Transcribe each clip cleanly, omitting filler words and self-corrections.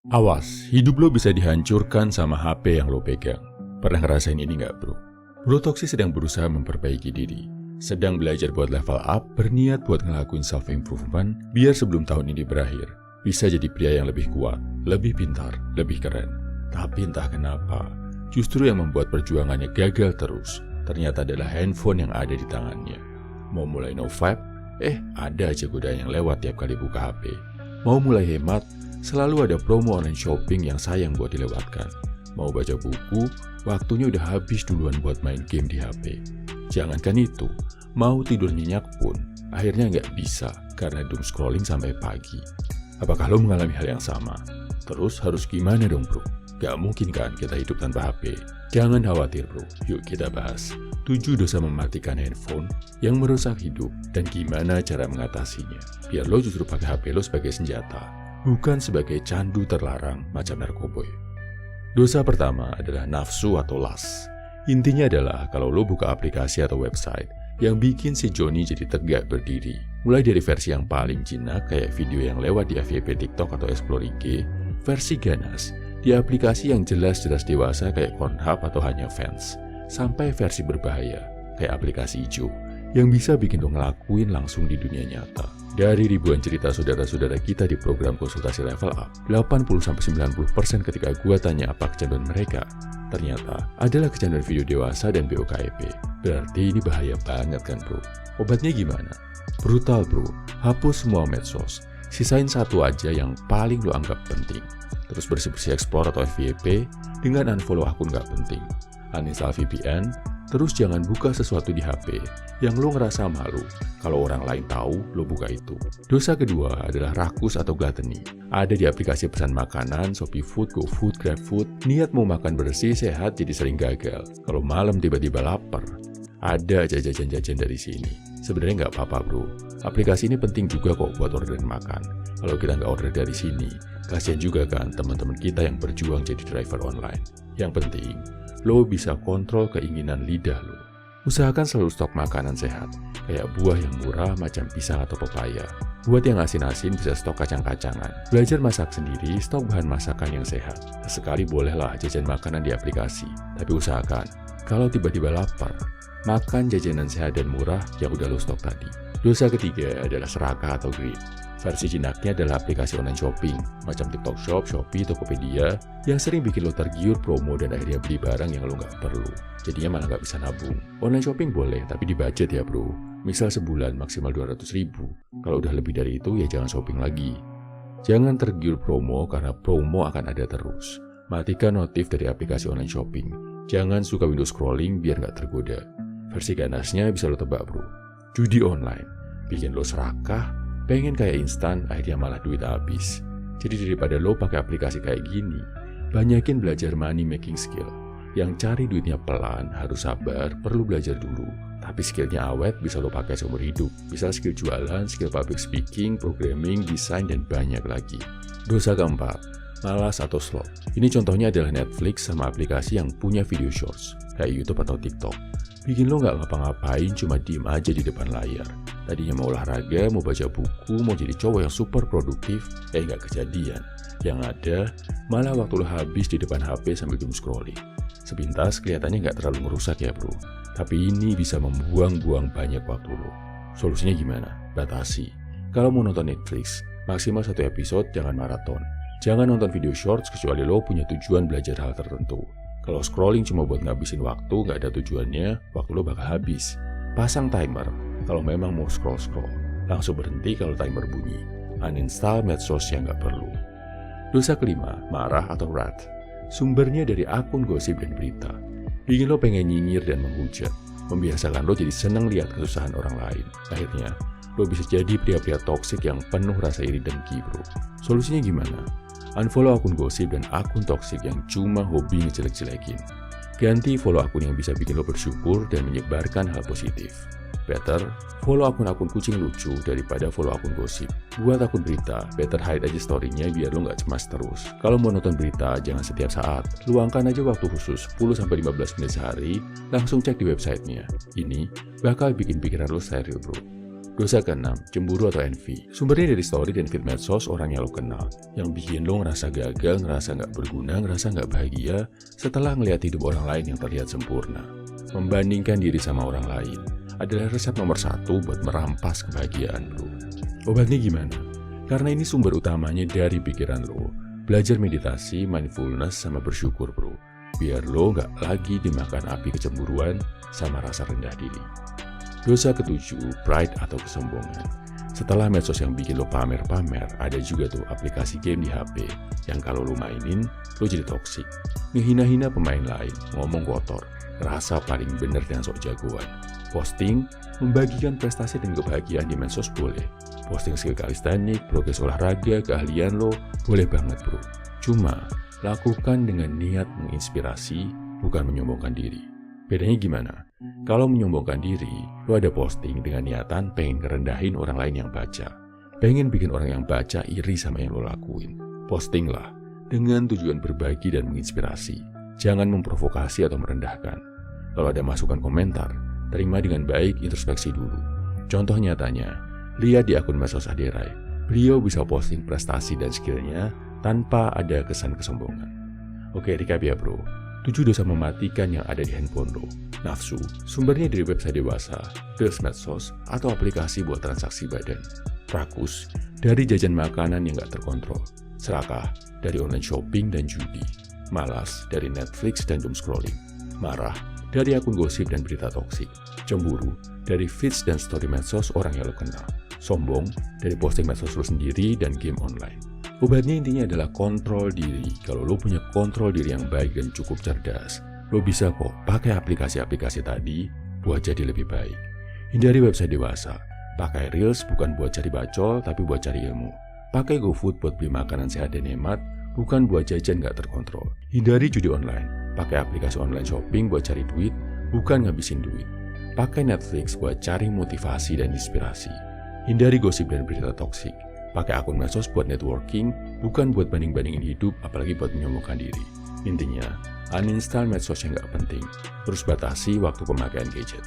Awas, hidup lo bisa dihancurkan sama HP yang lo pegang. Pernah ngerasain ini nggak bro? Bro Toksi sedang berusaha memperbaiki diri. Sedang belajar buat level up, berniat buat ngelakuin self-improvement, biar sebelum tahun ini berakhir, bisa jadi pria yang lebih kuat, lebih pintar, lebih keren. Tapi entah kenapa, justru yang membuat perjuangannya gagal terus, ternyata adalah handphone yang ada di tangannya. Mau mulai no vibe? Ada aja godaan yang lewat tiap kali buka HP. Mau mulai hemat? Selalu ada promo online shopping yang sayang buat dilewatkan. Mau baca buku, waktunya udah habis duluan buat main game di HP. Jangankan itu, mau tidur nyenyak pun, akhirnya nggak bisa karena doom scrolling sampai pagi. Apakah lo mengalami hal yang sama? Terus harus gimana dong bro? Gak mungkin kan kita hidup tanpa HP? Jangan khawatir bro, yuk kita bahas 7 dosa mematikan handphone yang merusak hidup dan gimana cara mengatasinya. Biar lo justru pakai HP lo sebagai senjata, bukan sebagai candu terlarang macam narkoboy. Dosa pertama adalah nafsu atau lust. Intinya adalah kalau lo buka aplikasi atau website yang bikin si Johnny jadi tegak berdiri. Mulai dari versi yang paling jinak kayak video yang lewat di FYP TikTok atau Explore IG, versi ganas di aplikasi yang jelas-jelas dewasa kayak Pornhub atau Hanya Fans, sampai versi berbahaya kayak aplikasi hijau yang bisa bikin lo ngelakuin langsung di dunia nyata. Dari ribuan cerita saudara-saudara kita di program konsultasi level up, 80-90% ketika gua tanya apa kecanduan mereka, ternyata adalah kecanduan video dewasa dan BOKP. Berarti ini bahaya banget kan bro? Obatnya gimana? Brutal bro, hapus semua medsos, sisain satu aja yang paling lo anggap penting. Terus bersih-bersih Explore atau FYP dengan unfollow akun gak penting. Uninstall VPN, terus jangan buka sesuatu di HP yang lo ngerasa malu kalau orang lain tahu lo buka itu. Dosa kedua adalah rakus atau gluttony. Ada di aplikasi pesan makanan, Shopee Food, GoFood, GrabFood. Niat mau makan bersih, sehat jadi sering gagal. Kalau malam tiba-tiba lapar, ada aja jajan-jajan dari sini. Sebenarnya nggak apa-apa bro, aplikasi ini penting juga kok buat orderan makan. Kalau kita nggak order dari sini, kasihan juga kan teman-teman kita yang berjuang jadi driver online. Yang penting, lo bisa kontrol keinginan lidah lo. Usahakan selalu stok makanan sehat, kayak buah yang murah macam pisang atau pepaya. Buat yang asin-asin bisa stok kacang-kacangan. Belajar masak sendiri, stok bahan masakan yang sehat. Sesekali bolehlah jajan makanan di aplikasi, tapi usahakan kalau tiba-tiba lapar, makan jajanan sehat dan murah yang udah lo stok tadi. Dosa ketiga adalah serakah atau greed. Versi jinaknya adalah aplikasi online shopping, macam TikTok Shop, Shopee, Tokopedia, yang sering bikin lo tergiur promo dan akhirnya beli barang yang lo nggak perlu. Jadinya malah nggak bisa nabung. Online shopping boleh, tapi di budget ya bro. Misal sebulan maksimal 200.000. Kalau udah lebih dari itu ya jangan shopping lagi. Jangan tergiur promo karena promo akan ada terus. Matikan notif dari aplikasi online shopping. Jangan suka window scrolling biar nggak tergoda. Versi ganasnya bisa lo tebak bro. Judi online, bikin lo serakah, pengen kayak instan, akhirnya malah duit habis. Jadi daripada lo pakai aplikasi kayak gini, banyakin belajar money making skill. Yang cari duitnya pelan, harus sabar, perlu belajar dulu. Tapi skillnya awet, bisa lo pakai seumur hidup. Misal skill jualan, skill public speaking, programming, desain, dan banyak lagi. Dosa keempat, malas atau slow. Ini contohnya adalah Netflix sama aplikasi yang punya video shorts, kayak YouTube atau TikTok. Bikin lo nggak ngapa-ngapain, cuma diem aja di depan layar. Tadinya mau olahraga, mau baca buku, mau jadi cowok yang super produktif, nggak kejadian. Yang ada, malah waktu lo habis di depan HP sambil doom scrolling. Sepintas kelihatannya nggak terlalu ngerusak ya bro, tapi ini bisa membuang-buang banyak waktu lo. Solusinya gimana? Batasi. Kalau mau nonton Netflix, maksimal 1 episode, jangan maraton. Jangan nonton video shorts kecuali lo punya tujuan belajar hal tertentu. Kalau scrolling cuma buat ngabisin waktu, nggak ada tujuannya, waktu lo bakal habis. Pasang timer. Kalau memang mau scroll-scroll, langsung berhenti kalau timer bunyi. Uninstall medsos yang nggak perlu. Dosa kelima, marah atau wrath. Sumbernya dari akun gosip dan berita. Bikin lo pengen nyinyir dan menghujat. Membiasakan lo jadi seneng lihat kesusahan orang lain. Akhirnya, lo bisa jadi pria-pria toksik yang penuh rasa iri dengki bro. Solusinya gimana? Unfollow akun gosip dan akun toksik yang cuma hobi ngejelek-jelekin. Ganti follow akun yang bisa bikin lo bersyukur dan menyebarkan hal positif. Better, follow akun-akun kucing lucu daripada follow akun gosip. Buat akun berita, better hide aja story-nya biar lo nggak cemas terus. Kalau mau nonton berita, jangan setiap saat. Luangkan aja waktu khusus 10-15 menit sehari, langsung cek di websitenya. Ini bakal bikin pikiran lo steril bro. Dosa ke-6, cemburu atau envy. Sumbernya dari story dan feed medsos orang yang lo kenal, yang bikin lo ngerasa gagal, ngerasa nggak berguna, ngerasa nggak bahagia setelah ngeliat hidup orang lain yang terlihat sempurna. Membandingkan diri sama orang lain adalah resep nomor 1 buat merampas kebahagiaan lo. Obatnya gimana? Karena ini sumber utamanya dari pikiran lo. Belajar meditasi, mindfulness, sama bersyukur bro. Biar lo nggak lagi dimakan api kecemburuan sama rasa rendah diri. Dosa ke-7, pride atau kesombongan. Setelah medsos yang bikin lo pamer-pamer, ada juga tuh aplikasi game di HP yang kalau lo mainin, lo jadi toksik. Ngehina-hina pemain lain, ngomong kotor, rasa paling bener dan sok jagoan. Posting, membagikan prestasi dan kebahagiaan di medsos boleh. Posting skill kalistenik, progres olahraga, keahlian lo, boleh banget bro. Cuma, lakukan dengan niat menginspirasi, bukan menyombongkan diri. Bedanya gimana? Kalau menyombongkan diri, lo ada posting dengan niatan pengen ngerendahin orang lain yang baca. Pengen bikin orang yang baca iri sama yang lo lakuin. Postinglah dengan tujuan berbagi dan menginspirasi. Jangan memprovokasi atau merendahkan. Kalau ada masukan komentar, terima dengan baik, introspeksi dulu. Contoh nyatanya, lihat di akun medsos Aderai. Beliau bisa posting prestasi dan skillnya tanpa ada kesan kesombongan. Oke, recap ya bro. 7 dosa mematikan yang ada di handphone lo. Nafsu, sumbernya dari website dewasa, reels medsos, atau aplikasi buat transaksi badan. Rakus, dari jajan makanan yang gak terkontrol. Serakah, dari online shopping dan judi. Malas, dari Netflix dan doom scrolling. Marah, dari akun gosip dan berita toksik. Cemburu, dari feeds dan story medsos orang yang lo kenal. Sombong, dari posting medsos lo sendiri dan game online. Obatnya intinya adalah kontrol diri. Kalau lo punya kontrol diri yang baik dan cukup cerdas, lo bisa kok pakai aplikasi-aplikasi tadi buat jadi lebih baik. Hindari website dewasa. Pakai Reels bukan buat cari bacol, tapi buat cari ilmu. Pakai GoFood buat beli makanan sehat dan hemat, bukan buat jajan gak terkontrol. Hindari judi online. Pakai aplikasi online shopping buat cari duit, bukan ngabisin duit. Pakai Netflix buat cari motivasi dan inspirasi. Hindari gosip dan berita toksik. Pakai akun medsos buat networking, bukan buat banding-bandingin hidup, apalagi buat menyombongkan diri. Intinya, uninstall medsos yang gak penting, terus batasi waktu pemakaian gadget.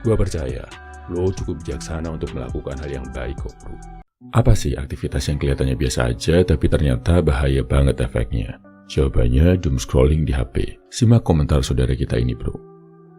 Gua percaya, lo cukup bijaksana untuk melakukan hal yang baik kok bro. Apa sih aktivitas yang kelihatannya biasa aja, tapi ternyata bahaya banget efeknya? Jawabannya doom scrolling di HP. Simak komentar saudara kita ini bro.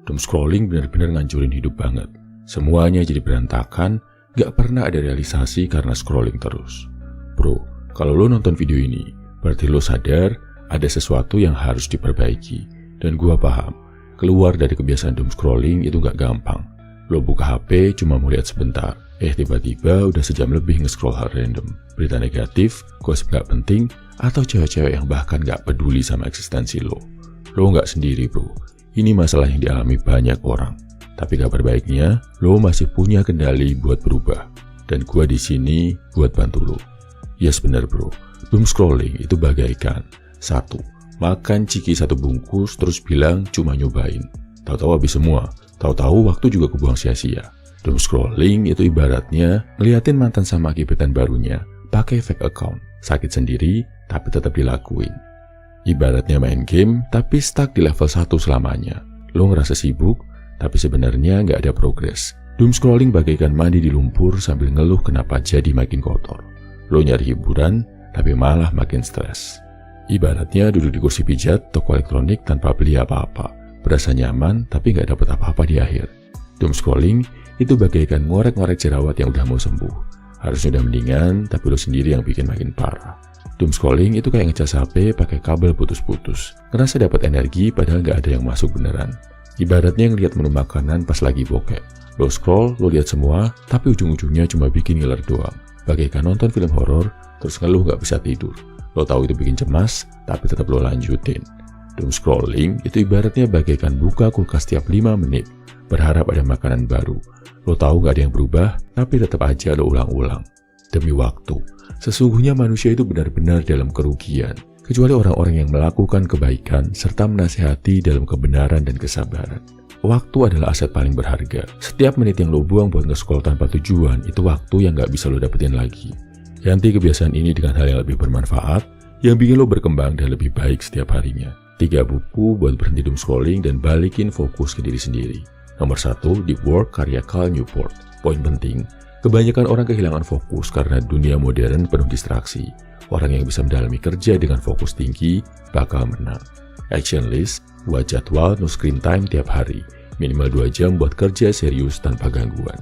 Doom scrolling benar-benar ngancurin hidup banget. Semuanya jadi berantakan, gak pernah ada realisasi karena scrolling terus. Bro, kalau lo nonton video ini, berarti lo sadar ada sesuatu yang harus diperbaiki. Dan gua paham, keluar dari kebiasaan doom scrolling itu gak gampang. Lo buka HP cuma mau lihat sebentar, tiba-tiba udah sejam lebih nge-scroll hal random. Berita negatif, gosip gak penting, atau cewek-cewek yang bahkan gak peduli sama eksistensi lo. Lo gak sendiri bro, ini masalah yang dialami banyak orang. Tapi kabar baiknya, lo masih punya kendali buat berubah. Dan gua di sini buat bantu lo. Yes bener bro, doom scrolling itu bagaikan 1. Makan ciki 1 bungkus terus bilang cuma nyobain. Tahu-tahu habis semua, tahu-tahu waktu juga kebuang sia-sia. Doom scrolling itu ibaratnya ngeliatin mantan sama gebetan barunya pakai fake account. Sakit sendiri, tapi tetap dilakuin. Ibaratnya main game, tapi stuck di level 1 selamanya. Lo ngerasa sibuk, tapi sebenarnya nggak ada progres. Doom scrolling bagaikan mandi di lumpur sambil ngeluh kenapa jadi makin kotor. Lo nyari hiburan, tapi malah makin stres. Ibaratnya duduk di kursi pijat toko elektronik tanpa beli apa-apa. Berasa nyaman, tapi nggak dapat apa-apa di akhir. Doom scrolling itu bagaikan ngorek-ngorek jerawat yang udah mau sembuh. Harusnya udah mendingan, tapi lo sendiri yang bikin makin parah. Doom scrolling itu kayak ngecas HP pakai kabel putus-putus. Ngerasa dapat energi padahal nggak ada yang masuk beneran. Ibaratnya ngeliat menu makanan pas lagi bokeh. Lo scroll, lo lihat semua, tapi ujung-ujungnya cuma bikin ngiler doang. Bagaikan nonton film horor, terus ngeluh gak bisa tidur. Lo tahu itu bikin cemas, tapi tetap lo lanjutin. Doom scrolling itu ibaratnya bagaikan buka kulkas tiap 5 menit, berharap ada makanan baru. Lo tahu gak ada yang berubah, tapi tetap aja lo ulang-ulang. Demi waktu, sesungguhnya manusia itu benar-benar dalam kerugian. Kecuali orang-orang yang melakukan kebaikan serta menasihati dalam kebenaran dan kesabaran. Waktu adalah aset paling berharga. Setiap menit yang lo buang buat nge-scroll tanpa tujuan, itu waktu yang gak bisa lo dapetin lagi. Ganti kebiasaan ini dengan hal yang lebih bermanfaat, yang bikin lo berkembang dan lebih baik setiap harinya. 3 buku buat berhenti doom scrolling dan balikin fokus ke diri sendiri. Nomor 1, Deep Work karya Cal Newport. Poin penting, Kebanyakan orang kehilangan fokus karena dunia modern penuh distraksi. Orang yang bisa mendalami kerja dengan fokus tinggi bakal menang. Action list, buat jadwal no screen time tiap hari. Minimal 2 jam buat kerja serius tanpa gangguan.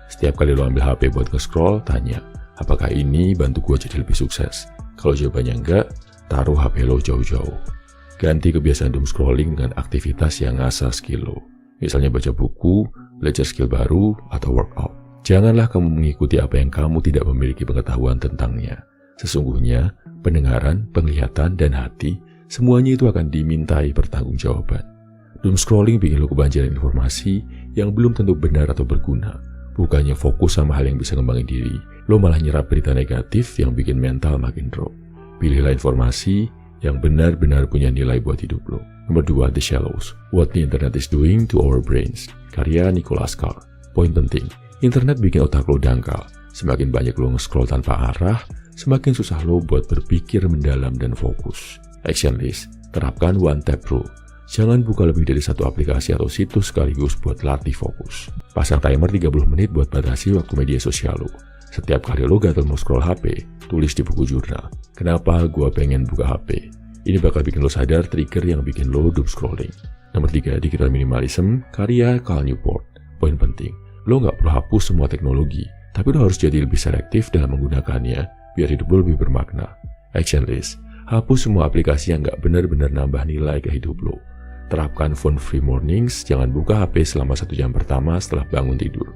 Setiap kali lo ambil HP buat nge-scroll, tanya, apakah ini bantu gue jadi lebih sukses? Kalau jawabannya enggak, taruh HP lo jauh-jauh. Ganti kebiasaan doom scrolling dengan aktivitas yang ngasah skill lo. Misalnya baca buku, belajar skill baru, atau workout. Janganlah kamu mengikuti apa yang kamu tidak memiliki pengetahuan tentangnya. Sesungguhnya, pendengaran, penglihatan, dan hati, semuanya itu akan dimintai pertanggungjawaban. Doom scrolling bikin lo kebanjiran informasi yang belum tentu benar atau berguna. Bukannya fokus sama hal yang bisa ngembangin diri, lo malah nyerap berita negatif yang bikin mental makin drop. Pilihlah informasi yang benar-benar punya nilai buat hidup lo. Nomor 2, The Shallows. What the Internet is Doing to Our Brains. Karya Nicholas Carr. Poin penting, internet bikin otak lo dangkal. Semakin banyak lo nge-scroll tanpa arah, semakin susah lo buat berpikir mendalam dan fokus. Action list, terapkan one tap rule. Jangan buka lebih dari satu aplikasi atau situs sekaligus buat latih fokus. Pasang timer 30 menit buat batasi waktu media sosial lo. Setiap kali lo gatel mau scroll HP, tulis di buku jurnal, kenapa gua pengen buka HP. Ini bakal bikin lo sadar trigger yang bikin lo doom scrolling. Nomor 3, Digital Minimalism, karya Cal Newport. Poin penting, lo nggak perlu hapus semua teknologi, tapi lo harus jadi lebih selektif dalam menggunakannya, biar hidup lo lebih bermakna. Action list, hapus semua aplikasi yang nggak benar-benar nambah nilai ke hidup lo. Terapkan phone-free mornings, jangan buka HP selama 1 jam pertama setelah bangun tidur.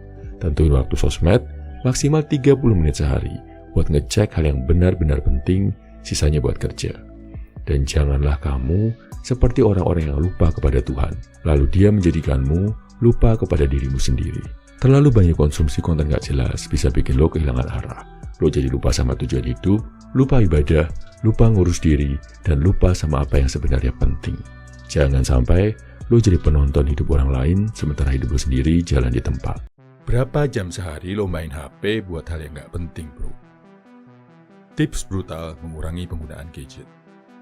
Tentuin waktu sosmed, maksimal 30 menit sehari, buat ngecek hal yang benar-benar penting, sisanya buat kerja. Dan janganlah kamu seperti orang-orang yang lupa kepada Tuhan, lalu dia menjadikanmu lupa kepada dirimu sendiri. Terlalu banyak konsumsi konten gak jelas bisa bikin lo kehilangan arah. Lo jadi lupa sama tujuan hidup, lupa ibadah, lupa ngurus diri, dan lupa sama apa yang sebenarnya penting. Jangan sampai lo jadi penonton hidup orang lain, sementara hidup lo sendiri jalan di tempat. Berapa jam sehari lo main HP buat hal yang gak penting, bro? Tips brutal mengurangi penggunaan gadget.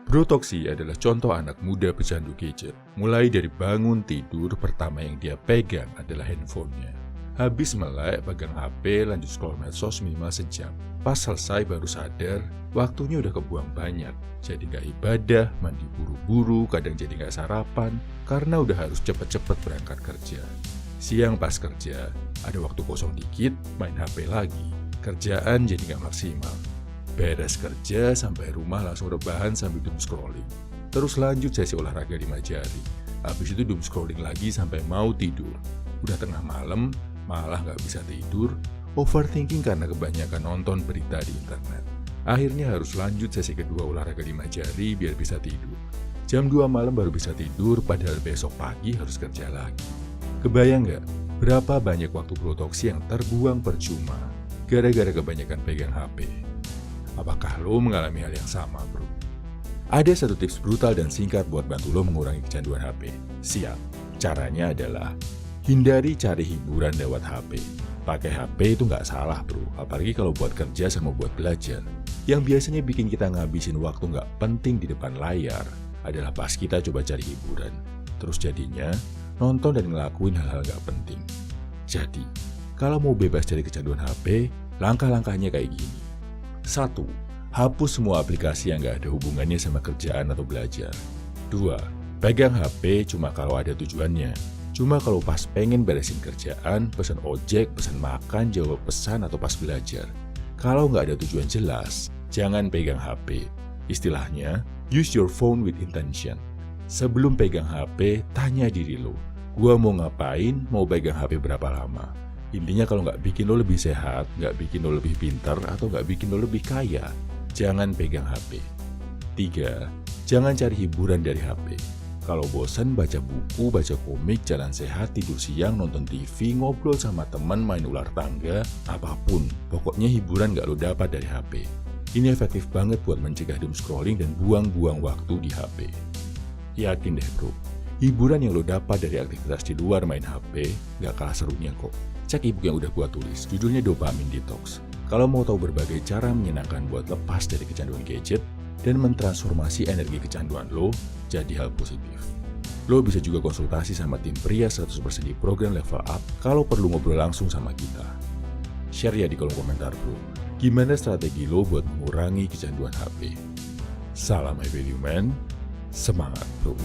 Bro Toksi adalah contoh anak muda pecandu gadget. Mulai dari bangun tidur, pertama yang dia pegang adalah handphonenya. Habis melek, pegang HP, lanjut scroll medsos minimal sejam. Pas selesai baru sadar, waktunya udah kebuang banyak. Jadi gak ibadah, mandi buru-buru, kadang jadi gak sarapan, karena udah harus cepet-cepet berangkat kerja. Siang pas kerja, ada waktu kosong dikit, main HP lagi. Kerjaan jadi gak maksimal. Beres kerja, sampai rumah langsung rebahan sambil doom scrolling. Terus lanjut sesi olahraga 5 jari. Habis itu doom scrolling lagi sampai mau tidur. Udah tengah malam, malah gak bisa tidur, overthinking karena kebanyakan nonton berita di internet. Akhirnya harus lanjut sesi kedua olahraga 5 jari biar bisa tidur. Jam 2 malam baru bisa tidur, padahal besok pagi harus kerja lagi. Kebayang gak berapa banyak waktu Bro Toksi yang terbuang percuma gara-gara kebanyakan pegang HP? Apakah lo mengalami hal yang sama, bro? Ada satu tips brutal dan singkat buat bantu lo mengurangi kecanduan HP. Siap. Caranya adalah hindari cari hiburan lewat HP. Pakai HP itu nggak salah, bro. Apalagi kalau buat kerja sama buat belajar. Yang biasanya bikin kita ngabisin waktu nggak penting di depan layar adalah pas kita coba cari hiburan. Terus jadinya nonton dan ngelakuin hal-hal nggak penting. Jadi, kalau mau bebas dari kecanduan HP, langkah-langkahnya kayak gini. 1. Hapus semua aplikasi yang gak ada hubungannya sama kerjaan atau belajar. 2. Pegang HP cuma kalau ada tujuannya. Cuma kalau pas pengen beresin kerjaan, pesan ojek, pesan makan, jawab pesan, atau pas belajar. Kalau gak ada tujuan jelas, jangan pegang HP. Istilahnya, use your phone with intention. Sebelum pegang HP, tanya diri lo, gua mau ngapain, mau pegang HP berapa lama? Intinya kalau nggak bikin lo lebih sehat, nggak bikin lo lebih pintar, atau nggak bikin lo lebih kaya, jangan pegang HP. 3. Jangan cari hiburan dari HP. Kalau bosan, baca buku, baca komik, jalan sehat, tidur siang, nonton TV, ngobrol sama teman, main ular tangga, apapun. Pokoknya hiburan nggak lo dapat dari HP. Ini efektif banget buat mencegah doom scrolling dan buang-buang waktu di HP. Yakin deh bro, hiburan yang lo dapat dari aktivitas di luar main HP nggak kalah serunya kok. Cek ebook yang udah gua tulis, judulnya Dopamine Detox. Kalau mau tahu berbagai cara menyenangkan buat lepas dari kecanduan gadget dan mentransformasi energi kecanduan lo jadi hal positif. Lo bisa juga konsultasi sama tim pria 100% di program Level Up kalau perlu ngobrol langsung sama kita. Share ya di kolom komentar bro. Gimana strategi lo buat mengurangi kecanduan HP? Salam Happy Human, semangat bro.